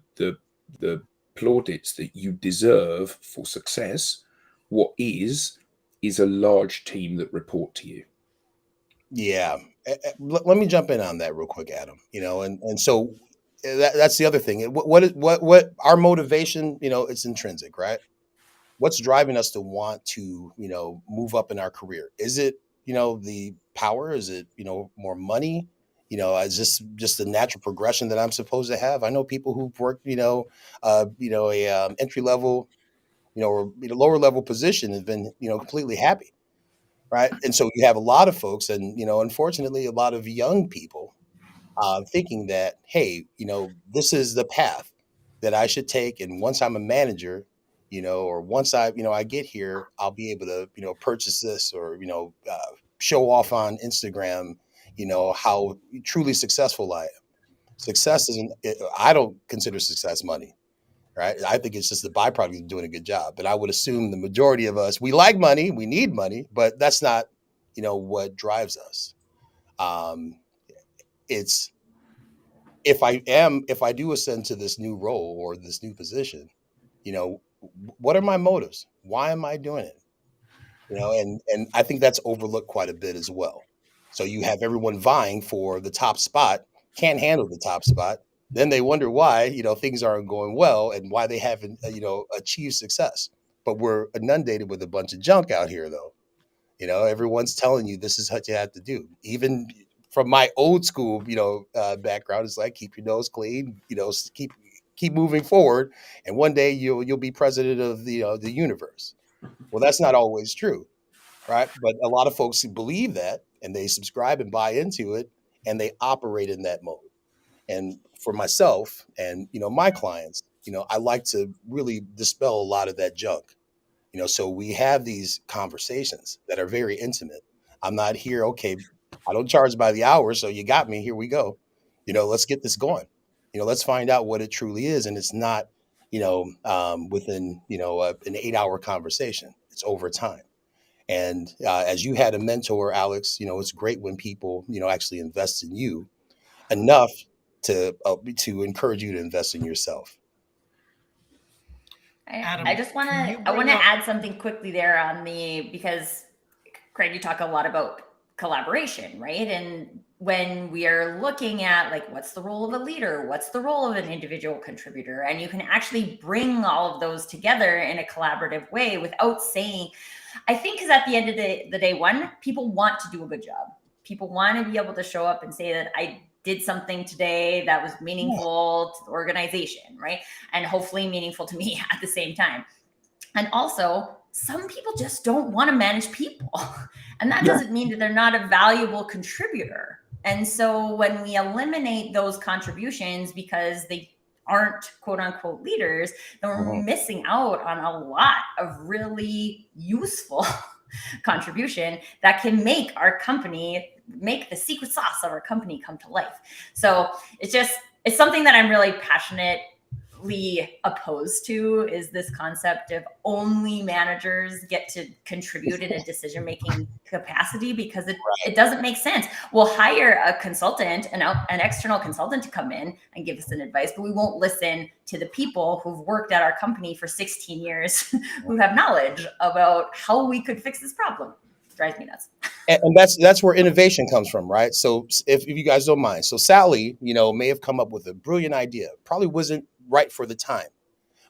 plaudits that you deserve for success. What is a large team that report to you. Yeah. Let me jump in on that real quick, Adam. And so that's the other thing. What our motivation, it's intrinsic, right? What's driving us to want to, move up in our career? Is it, the power? Is it, more money? Is this just the natural progression that I'm supposed to have? I know people who've worked, a entry level, or lower level position have been, completely happy. Right. And so you have a lot of folks and, unfortunately, a lot of young people thinking that, hey, this is the path that I should take. And once I'm a manager, or once I get here, I'll be able to, purchase this or, show off on Instagram, how truly successful I am. Success isn't, I don't consider success money. Right. I think it's just the byproduct of doing a good job. But I would assume the majority of us, we like money, we need money, but that's not, what drives us. Um, it's if I do ascend to this new role or this new position, what are my motives? Why am I doing it? And I think that's overlooked quite a bit as well. So you have everyone vying for the top spot, can't handle the top spot. Then they wonder why, things aren't going well and why they haven't, achieved success. But we're inundated with a bunch of junk out here, though. Everyone's telling you this is what you have to do. Even from my old school, background, it's like keep your nose clean, keep moving forward, and one day you'll be president of the universe. Well, that's not always true, right? But a lot of folks believe that, and they subscribe and buy into it, and they operate in that mode. And for myself and, my clients, I like to really dispel a lot of that junk. So we have these conversations that are very intimate. I'm not here, okay, I don't charge by the hour, so you got me, here we go. Let's get this going. Let's find out what it truly is. And it's not, within, an 8-hour conversation. It's over time. And as you had a mentor, Alex, it's great when people, actually invest in you enough to encourage you to invest in yourself. Adam, I just want can you to bring up- add something quickly there because Craig, you talk a lot about collaboration, right? And when we are looking at like what's the role of a leader, what's the role of an individual contributor, and you can actually bring all of those together in a collaborative way without saying, I think, because at the end of the day, one, people want to do a good job. People want to be able to show up and say that I did something today that was meaningful to the organization, right? And hopefully meaningful to me at the same time. And also, some people just don't want to manage people. And that doesn't mean that they're not a valuable contributor. And so when we eliminate those contributions because they aren't quote unquote leaders, then we're missing out on a lot of really useful contribution that can make our company, make the secret sauce of our company come to life. So it's something that I'm really passionately opposed to, is this concept of only managers get to contribute in a decision-making capacity, because it doesn't make sense. We'll hire a consultant, an external consultant, to come in and give us an advice, but we won't listen to the people who've worked at our company for 16 years who have knowledge about how we could fix this problem. It drives me nuts. And that's where innovation comes from, right? So if you guys don't mind, so Sally, may have come up with a brilliant idea, probably wasn't right for the time,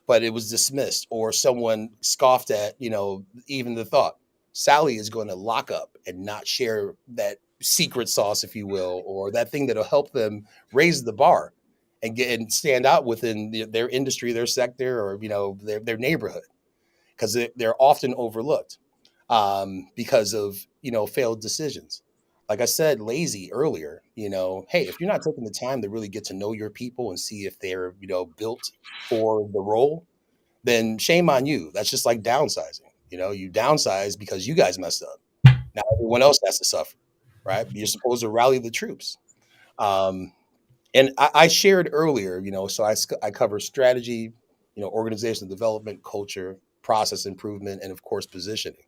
but it was dismissed, or someone scoffed at, even the thought. Sally is going to lock up and not share that secret sauce, if you will, or that thing that'll help them raise the bar and stand out within their industry, their sector, or their neighborhood, because they're often overlooked because of failed decisions. Like I said, lazy earlier. Hey, if you're not taking the time to really get to know your people and see if they're built for the role, then shame on you. That's just like downsizing. You downsize because you guys messed up. Now everyone else has to suffer, right? You're supposed to rally the troops. And I shared earlier, so I cover strategy, organizational development, culture, process improvement, and of course positioning,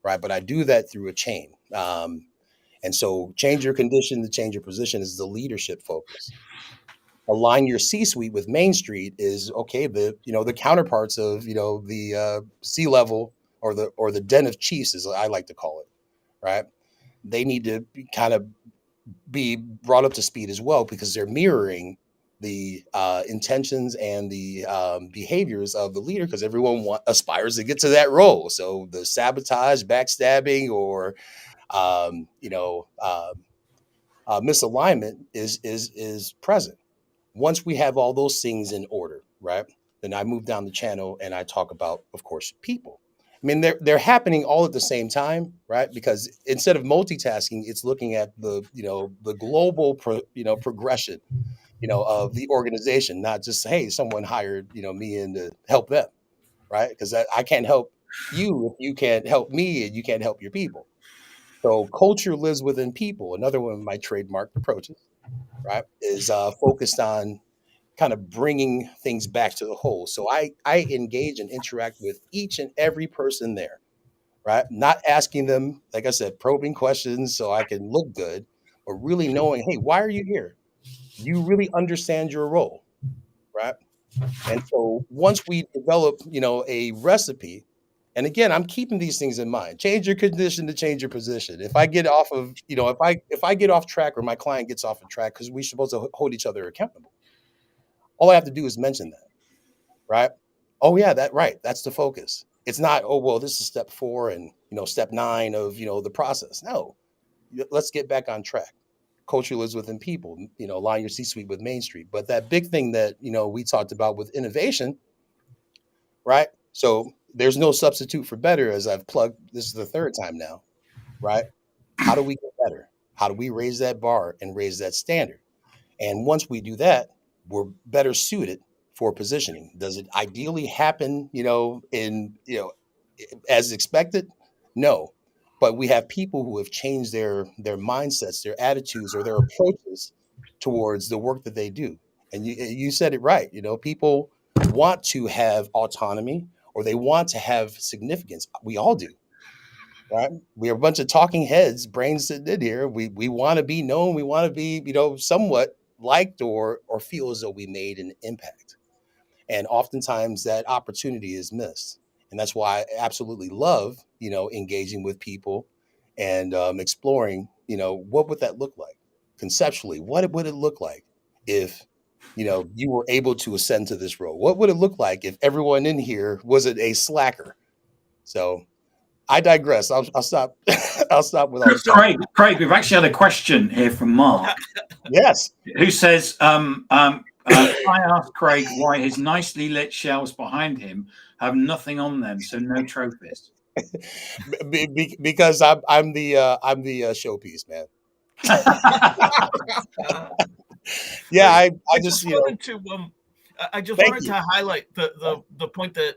right? But I do that through a chain. And so change your condition to change your position is the leadership focus. Align your C-suite with Main Street is okay. The counterparts of the C-level or the den of chiefs, as I like to call it, right? They need to kind of be brought up to speed as well, because they're mirroring the intentions and the behaviors of the leader, because everyone aspires to get to that role. So the sabotage, backstabbing, or misalignment is present. Once we have all those things in order, right, then I move down the channel and I talk about, of course, people. I mean, they're happening all at the same time, right? Because instead of multitasking, it's looking at the global progression, of the organization, not just, hey, someone hired me in to help them, right? Because I can't help you if you can't help me, and you can't help your people. So culture lives within people. Another one of my trademark approaches, right, is focused on kind of bringing things back to the whole. So I engage and interact with each and every person there, right? Not asking them, like I said, probing questions so I can look good, but really knowing, hey, why are you here? Do you really understand your role, right? And so once we develop, a recipe, and again, I'm keeping these things in mind. Change your condition to change your position. If I get off of, if I get off track, or my client gets off of track, because we're supposed to hold each other accountable, all I have to do is mention that, right? Oh yeah, right. That's the focus. It's not, oh, well, this is step 4 and, step 9 of, the process. No, let's get back on track. Culture lives within people, align your C-suite with Main Street. But that big thing that, we talked about with innovation, right? So there's no substitute for better, as I've plugged. This is the 3rd time now, right? How do we get better? How do we raise that bar and raise that standard? And once we do that, we're better suited for positioning. Does it ideally happen, as expected? No. But we have people who have changed their mindsets, their attitudes, or their approaches towards the work that they do. And you said it right. People want to have autonomy, or they want to have significance. We all do, right? We're a bunch of talking heads, brains sitting in here. We want to be known. We want to be, somewhat liked, or feel as though we made an impact. And oftentimes that opportunity is missed. And that's why I absolutely love, engaging with people and exploring, what would that look like conceptually? What would it look like if, you were able to ascend to this role? What would it look like if everyone in here wasn't a slacker? So I digress. I'll stop. I'll stop with all the talk. Craig, we've actually had a question here from Mark. Yes. Who says, I asked Craig why his nicely lit shelves behind him have nothing on them, so no trophies. Because I'm the showpiece, man. Yeah, I just wanted to wanted to highlight the point that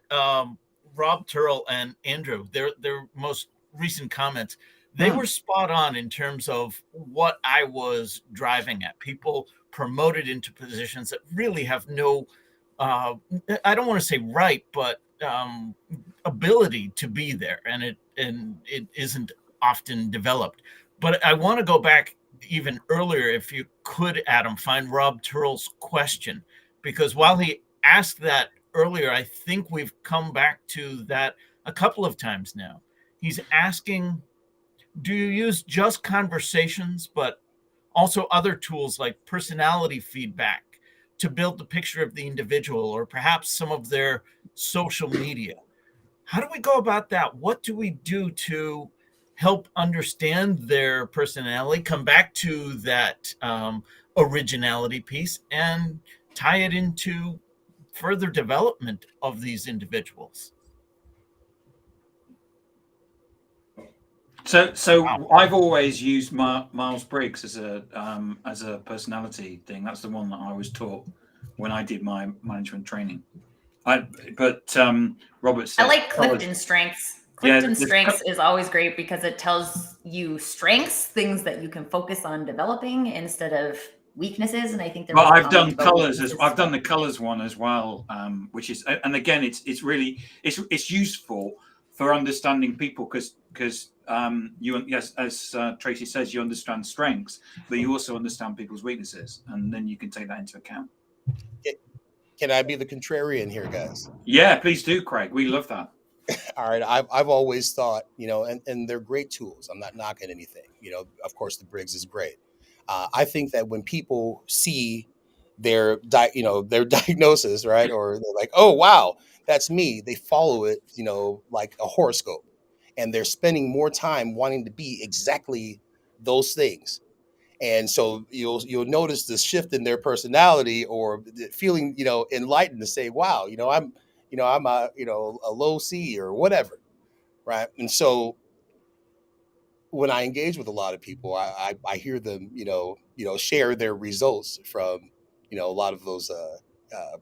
Rob Turrell and Andrew, their most recent comments, they were spot on in terms of what I was driving at. People promoted into positions that really have no, I don't want to say right, but ability to be there, and it isn't often developed. But I want to go back even earlier, if you could, Adam, find Rob Turrell's question, because while he asked that earlier, I think we've come back to that a couple of times now. He's asking, do you use just conversations, but also other tools like personality feedback to build the picture of the individual, or perhaps some of their social media? How do we go about that? What do we do to help understand their personality, come back to that originality piece, and tie it into further development of these individuals? So wow. I've always used Myers-Briggs as a personality thing. That's the one that I was taught when I did my management training. But Robert said, I like Clifton Strengths. Clifton Strengths is always great because it tells you strengths, things that you can focus on developing instead of weaknesses. And I think well, I've done colors I've done the colors one as well, which is, and again, it's really useful for understanding people because you, yes, as Tracy says, you understand strengths, but you also understand people's weaknesses, and then you can take that into account. Can I be the contrarian here, guys? Yeah, please do, Craig. We love that. All right. I've always thought, and they're great tools. I'm not knocking anything. Of course, the Briggs is great. I think that when people see their diagnosis, right, or they're like, oh, wow, that's me, they follow it, like a horoscope, and they're spending more time wanting to be exactly those things. And so you'll notice the shift in their personality, or feeling, enlightened to say, wow, I'm a low C or whatever. Right. And so when I engage with a lot of people, I hear them, share their results from, a lot of those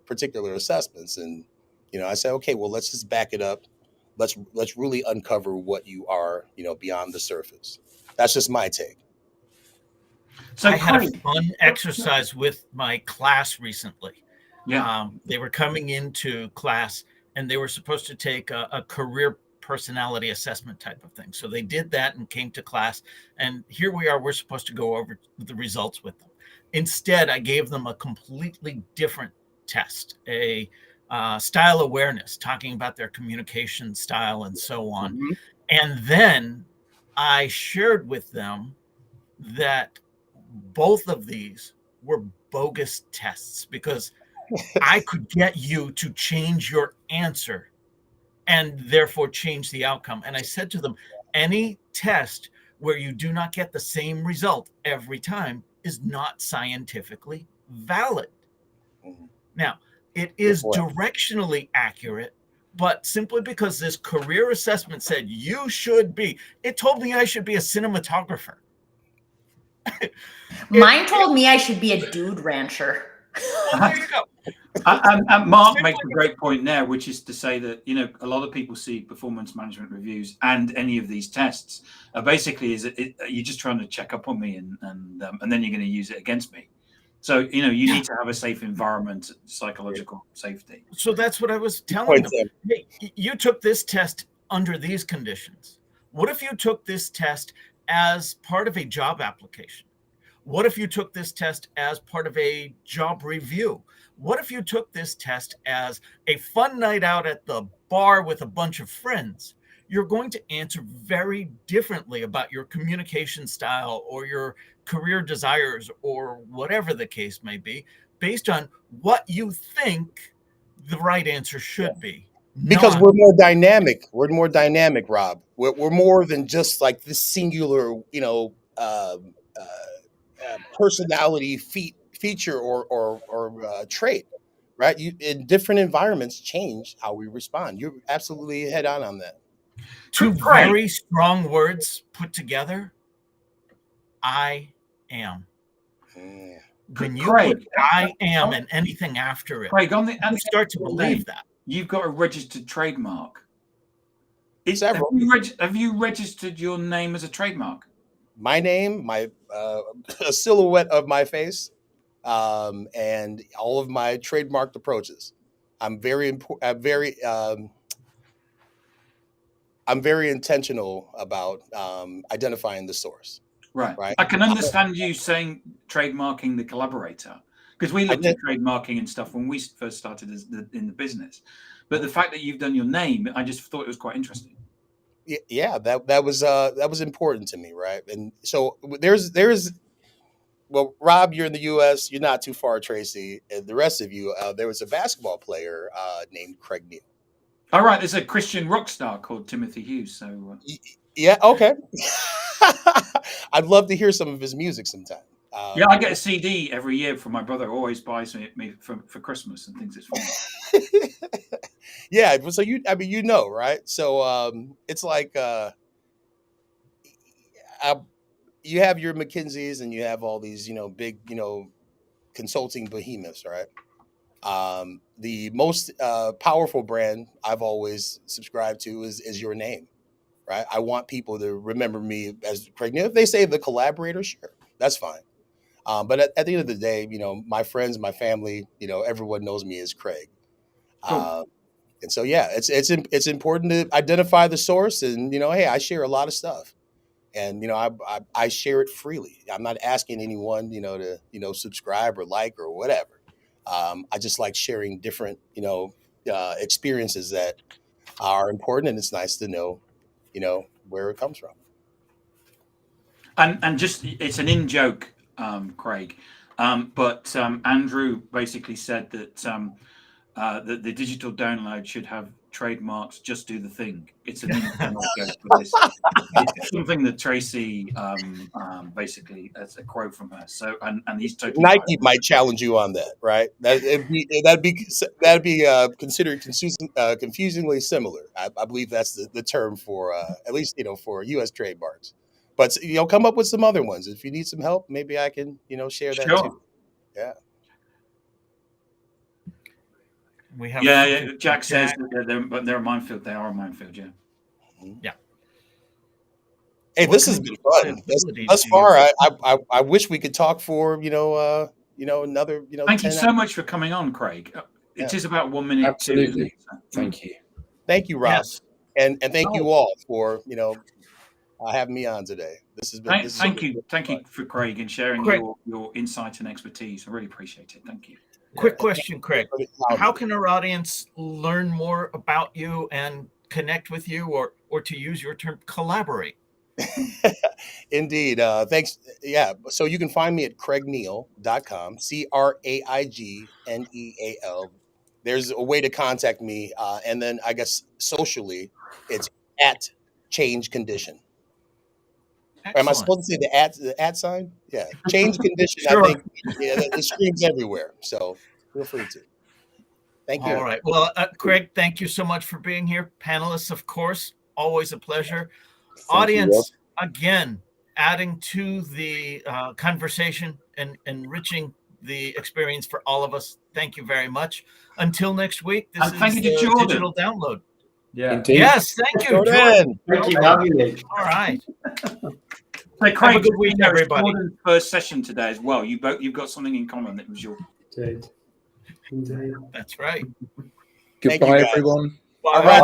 particular assessments. And, I say, okay, well, let's just back it up. Let's really uncover what you are, beyond the surface. That's just my take. So I had a fun exercise with my class recently. Yeah. They were coming into class and they were supposed to take a career personality assessment type of thing. So they did that and came to class. And here we are, we're supposed to go over the results with them. Instead, I gave them a completely different test, a style awareness, talking about their communication style and so on. Mm-hmm. And then I shared with them that both of these were bogus tests, because I could get you to change your answer and therefore change the outcome. And I said to them, any test where you do not get the same result every time is not scientifically valid. Now, it is directionally accurate, but simply because this career assessment said you should be, it told me I should be a cinematographer. Mine told me I should be a dude rancher. Well, there you go. And Mark Simply makes a great point there, which is to say that, you know, a lot of people see performance management reviews and any of these tests basically is you're just trying to check up on me and then you're going to use it against me. So, you know, you need to have a safe environment, psychological safety. So that's what I was telling them. Hey, you took this test under these conditions. What if you took this test as part of a job application? What if you took this test as part of a job review? What if you took this test as a fun night out at the bar with a bunch of friends? You're going to answer very differently about your communication style or your career desires or whatever the case may be, based on what you think the right answer should be. Because we're more dynamic. We're more dynamic, Rob. We're more than just like this singular, you know, personality feature or trait, right? You in different environments change how we respond. You're absolutely head on that. Two very strong words put together. I am. When you put I am and anything after it, Craig, you start to believe that. You've got a registered trademark. Several. Have you registered your name as a trademark? My name, a silhouette of my face, and all of my trademarked approaches. I'm very intentional about identifying the source. Right. I can understand you saying trademarking the collaborator, because we looked at trademarking and stuff when we first started in the business. But the fact that you've done your name, I just thought it was quite interesting. Yeah, that was important to me, right? And so there's well, Rob, you're in the U.S. You're not too far, Tracy, and the rest of you. There was a basketball player named Craig Neal. All right, there's a Christian rock star called Timothy Hughes. So yeah, okay. I'd love to hear some of his music sometime. Yeah, I get a CD every year from my brother. Always buys me for Christmas and thinks it's fun. Yeah, so you know, right? So it's like you have your McKinseys and you have all these, big, consulting behemoths, right? The most powerful brand I've always subscribed to is your name, right? I want people to remember me as Craig. If they say the collaborator, sure, that's fine. But at the end of the day, my friends, my family, everyone knows me as Craig. Cool. And so, yeah, it's important to identify the source, and hey, I share a lot of stuff, and I share it freely. I'm not asking anyone, to subscribe or like or whatever. I just like sharing different, experiences that are important, and it's nice to know, where it comes from. And just it's an in joke, Craig, but Andrew basically said that that the digital download should have trademarks. Just do the thing. It's an internal joke for this. It's something that Tracy basically, that's a quote from her. So and he's totally Nike right. might challenge you on that, right? That'd be considered confusingly similar. I believe that's the term for at least for U.S. trademarks. But come up with some other ones. If you need some help, maybe I can share that too. Yeah. We have Jack says that they're a minefield. They are a minefield. Yeah. Yeah. Hey, this has been fun. Thus far, I wish we could talk for another Thank you so much for coming on, Craig. It is about 1 minute. Absolutely. Thank you. Thank you, Rob. Yes. And thank you all for having me on today. This has been. Thank you for Craig and sharing your insight and expertise. I really appreciate it. Thank you. Quick question, Craig. How can our audience learn more about you and connect with you, or to use your term, collaborate? Indeed. Thanks. Yeah. So you can find me at craigneal.com, CraigNeal. There's a way to contact me. And then I guess socially, it's at Change Condition. Excellent. Am I supposed to say the at sign? Yeah. Change Condition. Sure. I think it screams everywhere. So feel free to. Thank you. All right. Well, Craig, thank you so much for being here. Panelists, of course, always a pleasure. Audience, again, adding to the conversation and enriching the experience for all of us. Thank you very much. Until next week, this And thank is you to the Jordan. digital download. Yeah. Indeed. Yes, thank you, Jordan. Jordan. Thank you for having me. All right. So Have Craig, a good week, everybody. Jordan's first session today as well. You've got something in common. It was your. Indeed. That's right. Thank you, Goodbye, guys. everyone. Bye. All right.